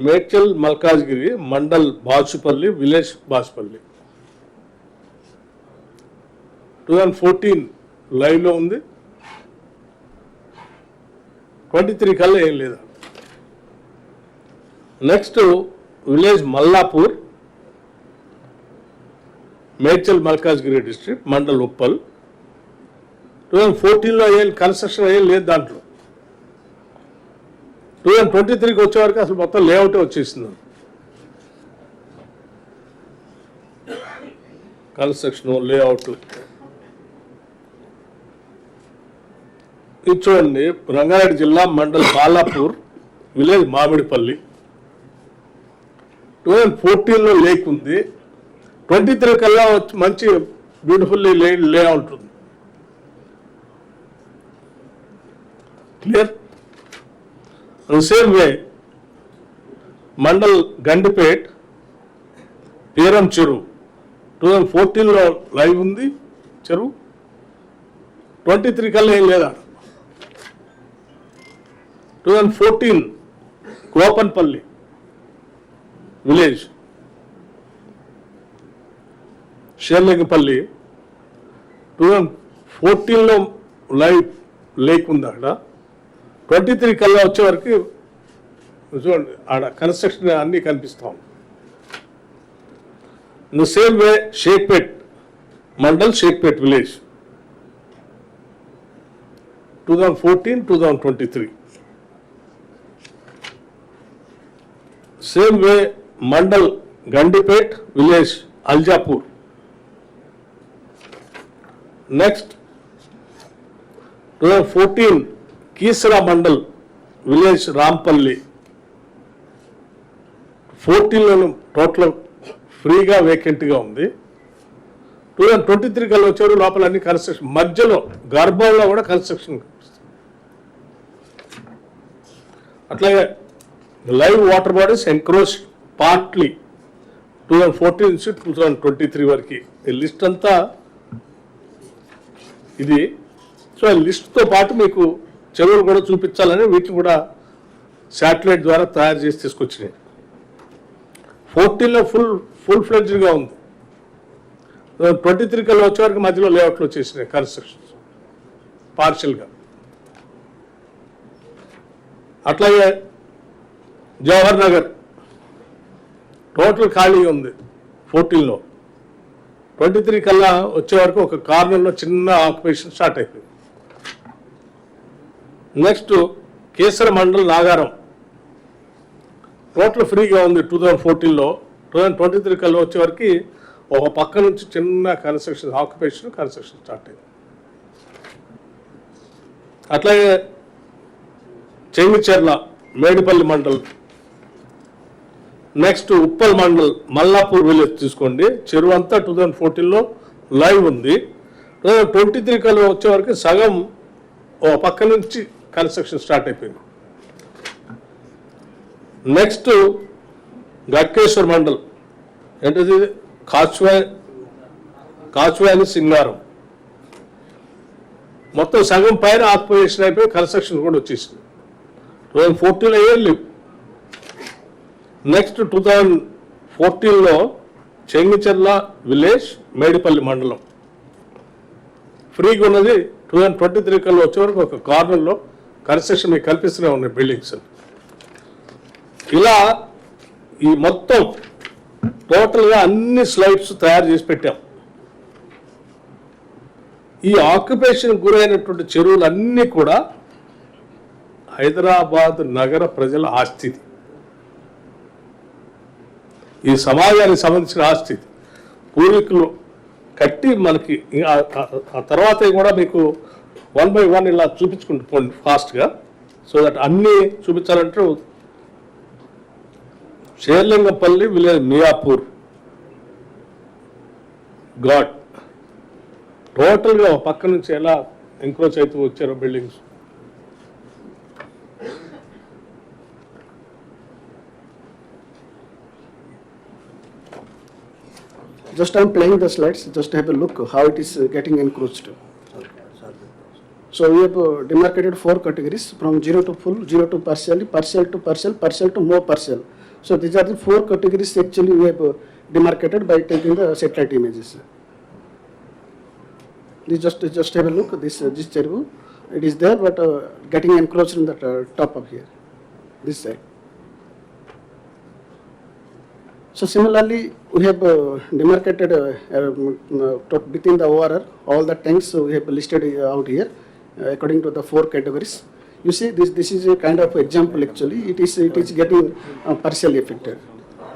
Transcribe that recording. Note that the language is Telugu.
మేడ్చల్ మల్కాజ్గిరి మండల్ బాచుపల్లి విలేజ్ బాచుపల్లి 2014 లైవ్లో ఉంది. 23 కల్లా ఏం లేదా. Next village Mallapur Medchal Malkajgiri district mandal Uppal 2014లో ఏం కన్స్ట్రక్షన్ ఏం లేదు. దాంట్లో 2023కి వచ్చే వరకు అసలు మొత్తం లేఅవుటే వచ్చేసింది. కన్స్ట్రక్షన్ లేఅవుట్ ఇది చూడండి. రంగారెడ్డి జిల్లా మండల్ బాలాపూర్ విలేజ్ మామిడిపల్లి 2014లో లేక్ ఉంది. 23 కల్లా మంచి బ్యూటిఫుల్లీ లేఅవుట్ ఉంది. Clear. Same way mandal Gandipet Peeram Cheruvu 2014లో లైవ్ ఉంది. చెరువు 23 కల్లా ఏం లేదా. 2014 గోపన్పల్లి విలేజ్ షేర్లింగపల్లి 2014లో లైవ్ లేక్ ఉంది. అక్కడ 23 కల్లా వచ్చే వరకు చూడండి ఆడ కన్స్ట్రక్షన్ అన్నీ కనిపిస్తాం. Same way Shaikpet mandal Shaikpet village 2014-2023. Same way mandal Gandipet village Aljapur. Next 2014 Keesara mandal village Rampally 14లోనూ టోటల్ ఫ్రీగా వేకెంట్గా ఉంది. 2023 కల్లా వచ్చారు. లోపల అన్ని కన్స్ట్రక్షన్, మధ్యలో గర్భంలో కూడా కన్స్ట్రక్షన్. అట్లాగే live water bodies encroach partly 2014 నుంచి 2023 వరకు. ఈ లిస్ట్ అంతా ఇది. సో ఈ లిస్ట్తో పాటు మీకు చెరువులు కూడా చూపించాలని వీటిని కూడా శాటిలైట్ ద్వారా తయారు చేసి తీసుకొచ్చినాయి. 14లో ఫుల్ ఫ్లెడ్జ్డ్గా ఉంది. 23 కల్లా వచ్చే వరకు మధ్యలో లేఅవుట్లు వచ్చేసినాయి కన్స్ట్రక్షన్స్ పార్షియల్గా. అట్లాగే జవహర్ నగర్ టోటల్ ఖాళీగా ఉంది 14లో. 23 కల్లా వచ్చే వరకు ఒక కార్నర్లో చిన్న ఆక్యుపేషన్ స్టార్ట్ అయిపోయింది. నెక్స్ట్ కేసర మండల్ నాగారం టోటల్ ఫ్రీగా ఉంది 2014లో. 2023 కల్లా వచ్చే వరకు ఒక పక్క నుంచి చిన్న కన్స్ట్రక్షన్ కన్స్ట్రక్షన్ స్టార్ట్ అయింది. అట్లాగే చెంగిచెర్ల మేడిపల్లి మండల్. నెక్స్ట్ ఉప్పల్ మండల్ మల్లాపూర్ విలేజ్ తీసుకోండి. చెరువు అంతా 2014లో లైవ్ ఉంది. 2023 కల్లా వచ్చే వరకు సగం ఒక పక్క నుంచి కన్స్ట్రక్షన్ స్టార్ట్ అయిపోయింది. నెక్స్ట్ గట్కేశ్వర్ మండల్ ఏంటది కాచువాని సింగారం మొత్తం సగం పైన ఆక్యుపేషన్ అయిపోయి కన్స్ట్రక్షన్ కూడా వచ్చేసింది. 2014లో ఏం లేవు. నెక్స్ట్ 2014లో చెంగిచెర్ల విలేజ్ మేడిపల్లి మండలం ఫ్రీగా ఉన్నది. 2023 కల్లా వచ్చే వరకు ఒక కార్నర్లో కన్స్ట్రక్షన్ మీకు కల్పిస్తూనే ఉన్నాయి బిల్డింగ్స్. ఇలా ఈ మొత్తం టోటల్గా అన్ని స్లైడ్స్ తయారు చేసి పెట్టాం. ఈ ఆక్యుపేషన్ గురైనటువంటి చెరువులన్నీ కూడా హైదరాబాద్ నగర ప్రజల ఆస్తి. ఈ సమాజానికి సంబంధించిన ఆస్తి. పూర్వీకులు కట్టి మనకి ఆ తర్వాత కూడా మీకు 1 by 1 ఇలా చూపించుకుంటూ పోండి ఫాస్ట్గా. సో దట్ అన్నీ చూపించాలంటే షేర్లింగపల్లి విలేజ్ మియాపూర్ ఘాట్ టోటల్గా పక్క నుంచి ఎలా ఎంక్రోచ్ అవుతూ వచ్చారో buildings. Just I'm playing the slides, just have a look how it is getting encroached. So we have demarcated 4 categories from 0 to full, 0 to partially, partial to partial, partial to more partial. So these are the 4 categories actually we have demarcated by taking the satellite images. This just have a look. This Cheruvu, it is there, but getting encroached in the top of here, this side. So similarly, we have demarcated within the ORR all the tanks we have listed out here according to the 4 categories. You see, this is a kind of example actually. It is getting partially affected.